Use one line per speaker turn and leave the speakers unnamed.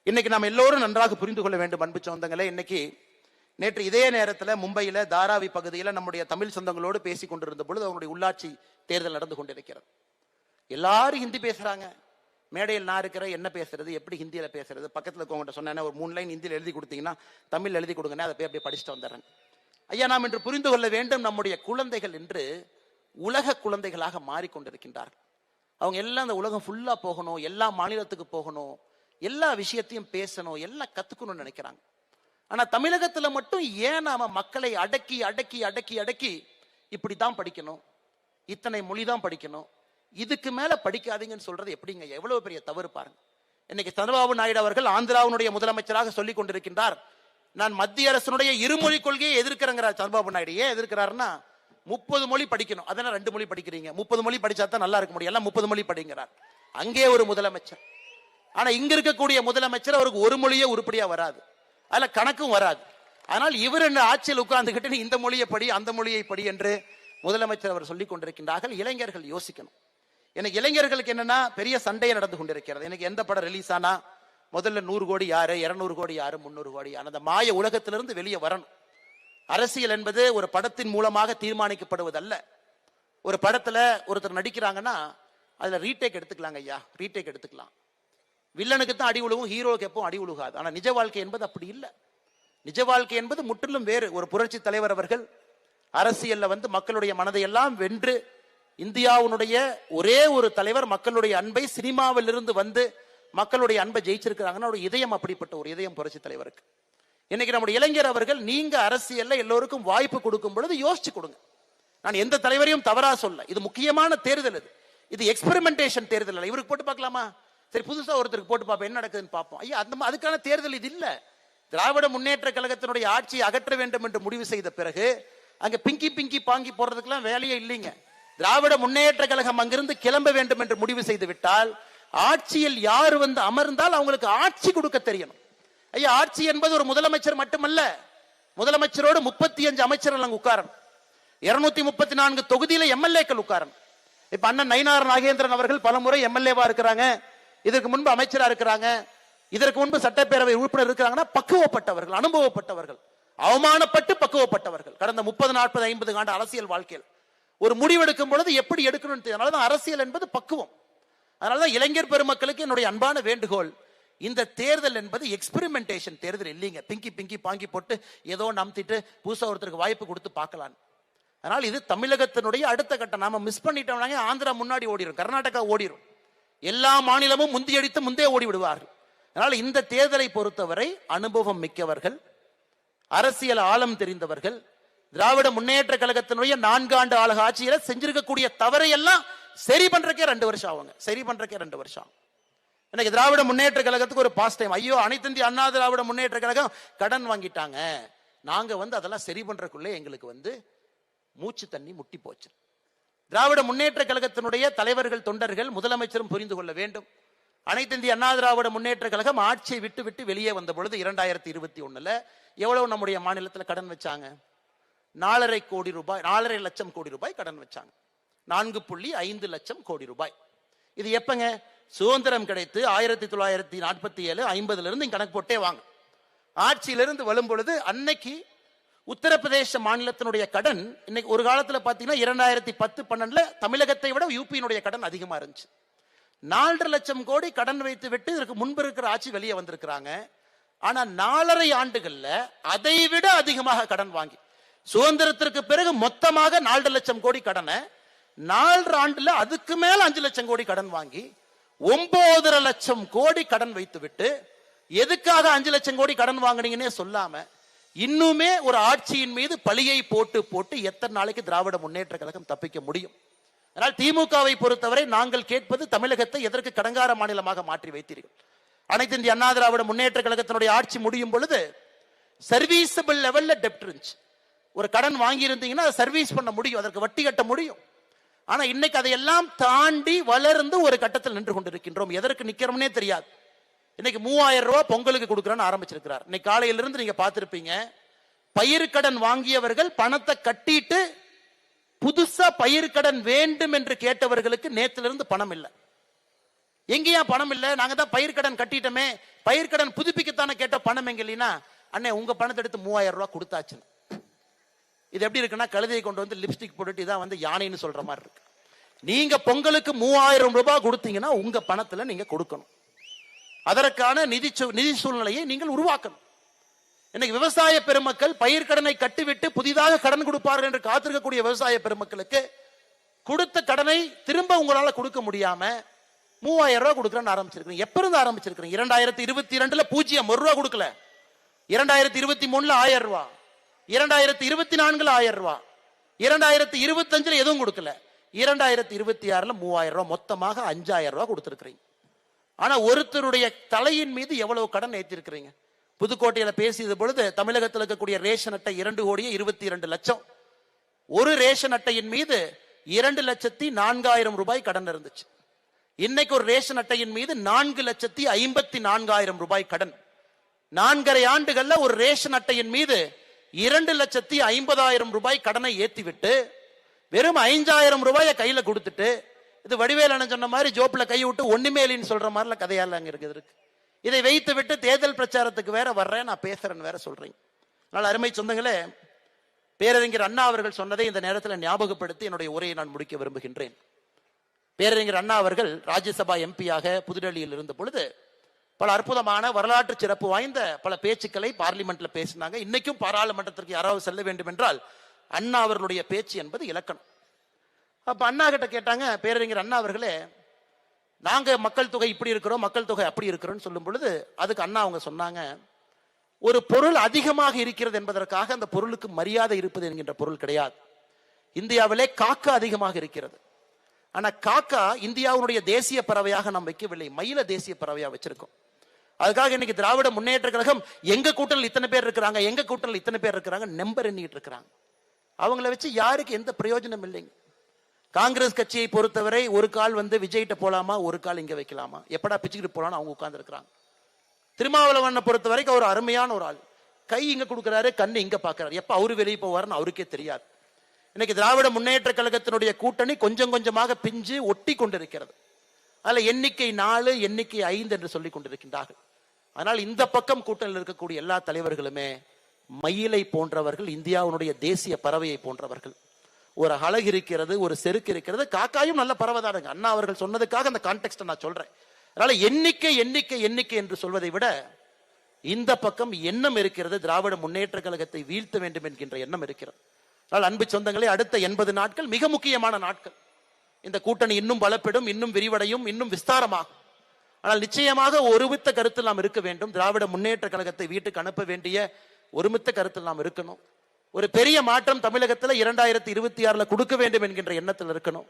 இன்னைக்கு நாம் எல்லோரும் நன்றாக புரிந்து கொள்ள வேண்டும் அன்பு சொந்தங்களே. இன்னைக்கு நேற்று இதே நேரத்தில் மும்பையில தாராவி பகுதியில் நம்முடைய தமிழ் சொந்தங்களோடு பேசிக் கொண்டிருந்த பொழுது அவங்களுடைய உள்ளாட்சி தேர்தல் நடந்து கொண்டிருக்கிறது. எல்லாரும் ஹிந்தி பேசுறாங்க. மேடையில் நான் இருக்கிற என்ன பேசுறது, எப்படி ஹிந்தியில பேசுறது, பக்கத்தில் இருக்கவங்க சொன்னேன் ஒரு 3 லைன் ஹிந்தியில் எழுதி கொடுத்தீங்கன்னா தமிழ் எழுதி கொடுங்க, அதை போய் அப்படியே படிச்சுட்டு வந்துடுறேன். ஐயா, நாம் இன்று புரிந்து கொள்ள வேண்டும், நம்முடைய குழந்தைகள் என்று உலக குழந்தைகளாக மாறிக்கொண்டிருக்கின்றார்கள். அவங்க எல்லாம் அந்த உலகம் ஃபுல்லா போகணும், எல்லா மாநிலத்துக்கு போகணும், எல்லா விஷயத்தையும் பேசணும், எல்லாம் கத்துக்கணும்னு நினைக்கிறாங்க. ஆனா தமிழகத்துல மட்டும் ஏன் நாம மக்களை அடக்கி அடக்கி அடக்கி அடக்கி இப்படித்தான் படிக்கணும், இத்தனை மொழி தான் படிக்கணும், இதுக்கு மேல படிக்காதீங்கன்னு சொல்றது எப்படிங்க? எவ்வளவு பெரிய தவறு பாருங்க. இன்னைக்கு சந்திரபாபு நாயுடு அவர்கள் ஆந்திராவுடைய முதலமைச்சராக சொல்லிக் கொண்டிருக்கின்றார், நான் மத்திய அரசினுடைய இருமொழி கொள்கையை எதிர்க்கிறேங்கிறார். சந்திரபாபு நாயுடு ஏன் எதிர்க்கிறாருன்னா 30 மொழி படிக்கணும், அதனால 2 மொழி படிக்கிறீங்க, 30 மொழி படிச்சா தான் நல்லா இருக்க முடியும், எல்லாம் 30 மொழி படிங்கிறார். அங்கே ஒரு முதலமைச்சர். ஆனா இங்க இருக்கக்கூடிய முதலமைச்சர் அவருக்கு ஒரு மொழியே உருப்படியா வராது, அதுல கணக்கும் வராது. ஆனால் இவர் என்ன ஆட்சியில் உட்கார்ந்துகிட்டு இந்த மொழியை படி அந்த மொழியை படி என்று முதலமைச்சர் அவர் சொல்லிக் கொண்டிருக்கின்றார்கள். இளைஞர்கள் யோசிக்கணும். எனக்கு இளைஞர்களுக்கு என்னன்னா பெரிய சண்டையை நடந்து கொண்டிருக்கிறது. எனக்கு எந்த படம் ரிலீஸ் ஆனா முதல்ல 100 கோடி யாரு, 200 கோடி யாரு, 300 கோடி யாரு, அந்த மாய உலகத்திலிருந்து வெளியே வரணும். அரசியல் என்பது ஒரு படத்தின் மூலமாக தீர்மானிக்கப்படுவதல்ல. ஒரு படத்துல ஒருத்தர் நடிக்கிறாங்கன்னா அதுல ரீடேக் எடுத்துக்கலாங்க ஐயா, ரீடேக் எடுத்துக்கலாம். வில்லனுக்கு தான் அடி உழுவும், ஹீரோக்கு எப்பவும் அடி உழுகாது. ஆனா நிஜ வாழ்க்கை என்பது அப்படி இல்லை. நிஜ வாழ்க்கை என்பது முற்றிலும் வேறு. ஒரு புரட்சி தலைவர் அவர்கள் அரசியல்ல மக்களுடைய மனதை எல்லாம் வென்று, இந்தியாவுடைய ஒரே ஒரு தலைவர் மக்களுடைய அன்பை சினிமாவில் இருந்து மக்களுடைய அன்பை ஜெயிச்சிருக்கிறாங்கன்னா ஒரு இதயம் அப்படிப்பட்ட ஒரு இதயம் புரட்சி தலைவருக்கு. இன்னைக்கு நம்முடைய இளைஞர் அவர்கள் நீங்க அரசியல்ல எல்லோருக்கும் வாய்ப்பு கொடுக்கும் பொழுது யோசிச்சு கொடுங்க. நான் எந்த தலைவரையும் தவறா சொல்ல, இது முக்கியமான தேர்தல், இது எக்ஸ்பெரிமெண்டேஷன் தேர்தல். இவருக்கு போட்டு பார்க்கலாமா, சரி புதுசா ஒருத்தருக்கு போட்டு பார்ப்போம் என்ன நடக்குதுன்னு பார்ப்போம். ஐயா, அதுக்கான தேர்தல் இது இல்ல. திராவிட முன்னேற்ற கழகத்தினுடைய ஆட்சியை அகற்ற வேண்டும் என்று முடிவு செய்த பிறகு அங்க பிங்கி பிங்கி பாங்கி போடுறதுக்கெல்லாம் வேலையே இல்லைங்க. திராவிட முன்னேற்ற கழகம் அங்கிருந்து கிளம்ப வேண்டும் என்று முடிவு செய்து விட்டால் ஆட்சியில் யார் அமர்ந்தால் அவங்களுக்கு ஆட்சி கொடுக்க தெரியணும். ஐயா, ஆட்சி என்பது ஒரு முதலமைச்சர் மட்டுமல்ல, முதலமைச்சரோடு 35 அமைச்சர்கள் அங்க உட்காரணும், 234 தொகுதியில எம்எல்ஏக்கள் உட்காரணும். இப்ப அண்ணன் நயினார் நாகேந்திரன் அவர்கள் பல முறை எம்எல்ஏவா இருக்கிறாங்க, இதற்கு முன்பு அமைச்சரா இருக்கிறாங்க, இதற்கு முன்பு சட்டப்பேரவை உறுப்பினர் இருக்கிறாங்கன்னா பக்குவப்பட்டவர்கள், அனுபவப்பட்டவர்கள், அவமானப்பட்டு பக்குவப்பட்டவர்கள். கடந்த 30, 40, 50 ஆண்டு அரசியல் வாழ்க்கையில் ஒரு முடிவெடுக்கும் பொழுது எப்படி எடுக்கணும். அதனாலதான் அரசியல் என்பது பக்குவம். அதனாலதான் இளைஞர் பெருமக்களுக்கு என்னுடைய அன்பான வேண்டுகோள், இந்த தேர்தல் என்பது எக்ஸ்பெரிமெண்டேஷன் தேர்தல் இல்லைங்க. பிங்கி பிங்கி பாங்கி போட்டு ஏதோ நம்பிட்டு புதுசா ஒருத்தருக்கு வாய்ப்பு கொடுத்து பார்க்கலாம். அதனால் இது தமிழகத்தினுடைய அடுத்த கட்டம். நாம மிஸ் பண்ணிட்டோம்னாங்க ஆந்திரா முன்னாடி ஓடிடும், கர்நாடகா ஓடிடும், எல்லா மாநிலமும் முந்தியடித்து முந்தே ஓடி விடுவார்கள். அதனால் இந்த தேர்தலை பொறுத்தவரை அனுபவம் மிக்கவர்கள், அரசியல் ஆழம் தெரிந்தவர்கள், திராவிட முன்னேற்ற கழகத்தினுடைய 4 ஆண்டு ஆளுக ஆட்சியில செஞ்சிருக்கக்கூடிய தவறை எல்லாம் சரி பண்றக்கே 2 வருஷம் ஆகுங்க. சரி பண்றக்கே 2 வருஷம். எனக்கு திராவிட முன்னேற்ற கழகத்துக்கு ஒரு பாஸ் டைம். ஐயோ, அனைத்து இந்திய அண்ணா திராவிட முன்னேற்ற கழகம் கடன் வாங்கிட்டாங்க, நாங்க அதெல்லாம் சரி பண்றதுக்குள்ளே எங்களுக்கு மூச்சு தண்ணி முட்டி போச்சு. திராவிட முன்னேற்ற கழகத்தினுடைய தலைவர்கள், தொண்டர்கள், முதலமைச்சரும் புரிந்து கொள்ள வேண்டும். அனைத்து இந்திய அண்ணா திராவிட முன்னேற்ற கழகம் ஆட்சியை விட்டு விட்டு வெளியே வந்த பொழுது 2021 எவ்வளவு நம்முடைய மாநிலத்தில் கடன் வச்சாங்க? 4.5 கோடி ரூபாய், 4.5 லட்சம் கோடி ரூபாய் கடன் வச்சாங்க. 4.5 லட்சம் கோடி ரூபாய். இது எப்பங்க? சுதந்திரம் கிடைத்து 1947, 50 இருந்து கணக்கு போட்டே வாங்க. ஆட்சியிலிருந்து வரும் பொழுது அன்னைக்கு உத்தரப்பிரதேச மாநிலத்தினுடைய கடன் இன்னைக்கு ஒரு காலத்துல பாத்தீங்கன்னா 2010, 12 தமிழகத்தை விட யூபியினுடைய கடன் அதிகமா இருந்துச்சு. 4.5 லட்சம் கோடி கடன் வைத்து விட்டு இதற்கு முன்பு இருக்கிற ஆட்சி வெளியே வந்திருக்கிறாங்க. ஆனா 4.5 ஆண்டுகள்ல அதை விட அதிகமாக கடன் வாங்கி, சுதந்திரத்திற்கு பிறகு மொத்தமாக 4.5 லட்சம் கோடி கடனை 4 ஆண்டுல அதுக்கு மேல 5 லட்சம் கோடி கடன் வாங்கி 9.5 லட்சம் கோடி கடன் வைத்து விட்டு எதுக்காக 5 லட்சம் கோடி கடன் வாங்கினீங்கன்னே சொல்லாம இன்னுமே ஒரு ஆட்சியின் மீது பழியை போட்டு போட்டு எத்தனை நாளைக்கு திராவிட முன்னேற்ற கழகம் தப்பிக்க முடியும்? அதனால் திமுகவை பொறுத்தவரை நாங்கள் கேட்பது, தமிழகத்தை எதற்கு கடங்கார மாநிலமாக மாற்றி வைத்தீர்கள்? அனைத்து இந்திய அண்ணா திராவிட முன்னேற்ற கழகத்தினுடைய ஆட்சி முடியும் பொழுது சர்வீசபிள் லெவல்ல டெப்ட் இருந்துச்சு. ஒரு கடன் வாங்கி இருந்தீங்கன்னா அதை சர்வீஸ் பண்ண முடியும், அதற்கு வட்டி கட்ட முடியும். ஆனா இன்னைக்கு அதையெல்லாம் தாண்டி வளர்ந்து ஒரு கட்டத்தில் நின்று கொண்டிருக்கின்றோம். எதற்கு நிக்கிறோம்னே தெரியாது. இன்னைக்கு 3000 ரூபாய் பொங்கலுக்கு கொடுக்கறன்னு ஆரம்பிச்சிருக்கிறார். இன்னைக்கு காலையிலிருந்து நீங்க பார்த்திருப்பீங்க, பயிர்க்கடன் வாங்கியவர்கள் பணத்தை கட்டிட்டு புதுசா பயிர்க்கடன் வேண்டும் என்று கேட்டவர்களுக்கு நேற்றிலிருந்து பணம் இல்லை. எங்கேயா பணம் இல்ல, நாங்க தான் பயிர்க்கடன் கட்டிட்டோமே, பயிர்க்கடன் புதுப்பிக்கத்தானே கேட்ட பணம் எங்க இல்லைன்னா, அண்ணே உங்க பணத்தை எடுத்து 3000 ரூபாய் கொடுத்தாச்சு. இது எப்படி இருக்குன்னா, கழுதையை கொண்டு வந்து லிப்ஸ்டிக் போட்டுட்டு இதான் வந்து யானைன்னு சொல்ற மாதிரி இருக்கு. நீங்க பொங்கலுக்கு 3000 ரூபாய் கொடுத்தீங்கன்னா உங்க பணத்துல நீங்க கொடுக்கணும். அதற்கான நிதி சூழ்நிலையை நீங்கள் உருவாக்கணும். இன்னைக்கு விவசாய பெருமக்கள் பயிர்க்கடனை கட்டிவிட்டு புதிதாக கடன் கொடுப்பார்கள் என்று காத்திருக்கக்கூடிய விவசாய பெருமக்களுக்கு கொடுத்த கடனை திரும்ப உங்களால கொடுக்க முடியாம 3000 ரூபாய் கொடுக்கறன்னு ஆரம்பிச்சிருக்கீங்க. எப்ப இருந்து ஆரம்பிச்சிருக்கீங்க? 2022ல 0 ரூபாய் கொடுக்கல, 2023ல 1000 ரூபாய், 2024ல 1000 ரூபாய், 2025ல எதுவும் கொடுக்கல, 2026ல 3000 ரூபாய், மொத்தமாக 5000 ரூபாய் கொடுத்திருக்கிறீங்க. ஆனா ஒருத்தருடைய தலையின் மீது எவ்வளவு கடன் ஏற்றிருக்கிறீங்க? புதுக்கோட்டையில பேசியது பொழுது தமிழகத்தில் இருக்கக்கூடிய ரேஷன் அட்டை 2,22,00,000. ஒரு ரேஷன் அட்டையின் மீது 2,04,000 ரூபாய் கடன் இருந்துச்சு. இன்னைக்கு ஒரு ரேஷன் அட்டையின் மீது 4,54,000 ரூபாய் கடன். 4.5 ஆண்டுகள்ல ஒரு ரேஷன் அட்டையின் மீது 2,50,000 ரூபாய் கடனை ஏத்திவிட்டு வெறும் 5,000 ரூபாயை கையில கொடுத்துட்டு, இது வடிவேலன் சொன்ன மாதிரி ஜோப்ல கை விட்டு ஒண்ணுமே இல்லைன்னு சொல்ற மாதிரில கதையால அங்க இருக்கு. இதை வைத்து விட்டு தேர்தல் பிரச்சாரத்துக்கு வேற வர்றேன், நான் பேசுறேன்னு வேற சொல்றீங்க. அதனால அருமை சொந்தங்களே, பேரறிஞர் அண்ணா அவர்கள் சொன்னதை இந்த நேரத்தில் ஞாபகப்படுத்தி என்னுடைய உரையை நான் முடிக்க விரும்புகின்றேன். பேரறிஞர் அண்ணா அவர்கள் ராஜ்யசபா எம்பியாக புதுடெல்லியில் இருந்த பொழுது பல அற்புதமான வரலாற்று சிறப்பு வாய்ந்த பல பேச்சுக்களை பார்லிமெண்ட்ல பேசினாங்க. இன்னைக்கும் பாராளுமன்றத்திற்கு யாராவது செல்ல வேண்டும் என்றால் அண்ணா அவர்களுடைய பேச்சு என்பது இலக்கணம். அப்ப அண்ணா கிட்ட கேட்டாங்க, பேரறிஞர் அண்ணா அவர்களே, நாங்க மக்கள் தொகை இப்படி இருக்கிறோம், மக்கள் தொகை அப்படி இருக்கிறோம் சொல்லும் பொழுது அதுக்கு அண்ணா அவங்க சொன்னாங்க, ஒரு பொருள் அதிகமாக இருக்கிறது என்பதற்காக அந்த பொருளுக்கு மரியாதை இருப்பது என்கின்ற பொருள் கிடையாது. இந்தியாவிலே காக்கா அதிகமாக இருக்கிறது. ஆனா காக்கா இந்தியாவுடைய தேசிய பறவையாக நாம் வைக்கவில்லை, மயில தேசிய பறவையா வச்சிருக்கோம். அதுக்காக இன்னைக்கு திராவிட முன்னேற்ற கழகம் எங்க கூட்டத்தில் இத்தனை பேர் இருக்கிறாங்க, எங்க கூட்டத்தில் இத்தனை பேர் இருக்கிறாங்க நம்பர் எண்ணிட்டு இருக்கிறாங்க. அவங்கள வச்சு யாருக்கு எந்த பிரயோஜனம் இல்லைங்க. காங்கிரஸ் கட்சியை பொறுத்தவரை ஒரு கால் வந்து விஜய்கிட்ட போலாமா, ஒரு கால் இங்க வைக்கலாமா, எப்படா பிச்சுக்கிட்டு போலான்னு அவங்க உட்கார்ந்து இருக்கிறாங்க. திருமாவளவனை பொறுத்த வரைக்கும் அவர் அருமையான ஒரு ஆள், கை இங்க கொடுக்கிறாரு, கண்ணு இங்க பாக்குறாரு, எப்ப அவரு வெளியே போவாருன்னு அவருக்கே தெரியாது. இன்னைக்கு திராவிட முன்னேற்ற கழகத்தினுடைய கூட்டணி கொஞ்சம் கொஞ்சமாக பிஞ்சு ஒட்டி கொண்டிருக்கிறது. அதுல எண்ணிக்கை 4, எண்ணிக்கை 5 என்று சொல்லிக் கொண்டிருக்கின்றார்கள். அதனால் இந்த பக்கம் கூட்டணியில் இருக்கக்கூடிய எல்லா தலைவர்களுமே மயிலை போன்றவர்கள், இந்தியாவுடைய தேசிய பறவையை போன்றவர்கள். ஒரு அழகு இருக்கிறது, ஒரு செருக்கு இருக்கிறது. காக்காயும் நல்ல பறவைதானுங்க. அண்ணா அவர்கள் சொன்னதுக்காக அந்த கான்டெக்ஸ்ட் நான் சொல்றேன். அதனால எண்ணிக்கை எண்ணிக்கை எண்ணிக்கை என்று சொல்வதை விட இந்த பக்கம் எண்ணம் இருக்கிறது, திராவிட முன்னேற்ற கழகத்தை வீழ்த்த வேண்டும் என்கின்ற எண்ணம் இருக்கிறது. அதனால் அன்பு சொந்தங்களே, அடுத்த 80 நாட்கள் மிக முக்கியமான நாட்கள். இந்த கூட்டணி இன்னும் பலப்படும், இன்னும் விரிவடையும், இன்னும் விஸ்தாரமாகும். ஆனால் நிச்சயமாக ஒருமித்த கருத்தில் நாம் இருக்க வேண்டும். திராவிட முன்னேற்ற கழகத்தை வீட்டுக்கு அனுப்ப வேண்டிய ஒருமித்த கருத்தில் நாம் இருக்கணும். ஒரு பெரிய மாற்றம் தமிழகத்தில் 2026ல கொடுக்க வேண்டும் என்கின்ற எண்ணத்தில் இருக்கணும்.